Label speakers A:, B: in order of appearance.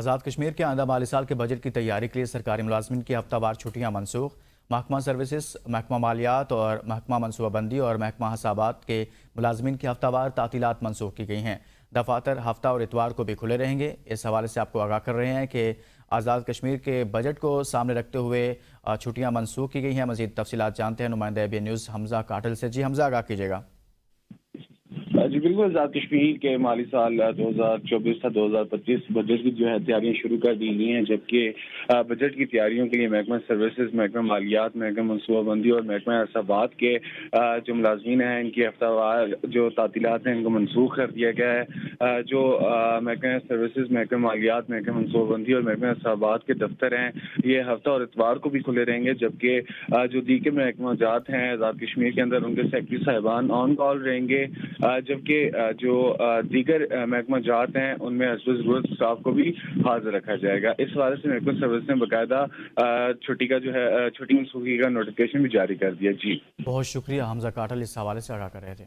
A: آزاد کشمیر کے آئندہ مالی سال کے بجٹ کی تیاری کے لیے سرکاری ملازمین کی ہفتہ وار چھٹیاں منسوخ۔ محکمہ سروسز، محکمہ مالیات اور محکمہ منصوبہ بندی اور محکمہ حسابات کے ملازمین کی ہفتہ وار تعطیلات منسوخ کی گئی ہیں۔ دفاتر ہفتہ اور اتوار کو بھی کھلے رہیں گے۔ اس حوالے سے آپ کو آگاہ کر رہے ہیں کہ آزاد کشمیر کے بجٹ کو سامنے رکھتے ہوئے چھٹیاں منسوخ کی گئی ہیں۔ مزید تفصیلات جانتے ہیں نمائندہ ABN نیوز حمزہ کاٹل سے۔ جی حمزہ، آگاہ کیجیے گا۔
B: جی بالکل، آزاد کشمیر کے مالی سال 2024 تا 2025 بجٹ کی تیاریاں شروع کر دی گئی ہیں، جبکہ بجٹ کی تیاریوں کے لیے محکمہ سروسز، محکمہ مالیات، محکمہ منصوبہ بندی اور محکمہ حسابات کے جو ملازمین ہیں ان کی ہفتہ وار جو تعطیلات ہیں ان کو منسوخ کر دیا گیا ہے۔ جو محکمہ سروسز، محکمہ مالیات، محکمہ منصوبہ بندی اور محکمہ حسابات کے دفتر ہیں یہ ہفتہ اور اتوار کو بھی کھلے رہیں گے، جبکہ جو دیگر محکمہ جات ہیں آزاد کشمیر کے اندر ان کے سیکرٹری صاحبان آن کال رہیں گے، جبکہ جو دیگر محکمہ جات ہیں ان میں حسب ضرورت اسٹاف کو بھی حاضر رکھا جائے گا۔ اس حوالے سے محکمہ سروس نے باقاعدہ چھٹی منسوخی کا نوٹیفکیشن بھی جاری کر دیا۔ جی
A: بہت شکریہ حمزہ کاٹل، اس حوالے سے آگاہ کر رہے تھے۔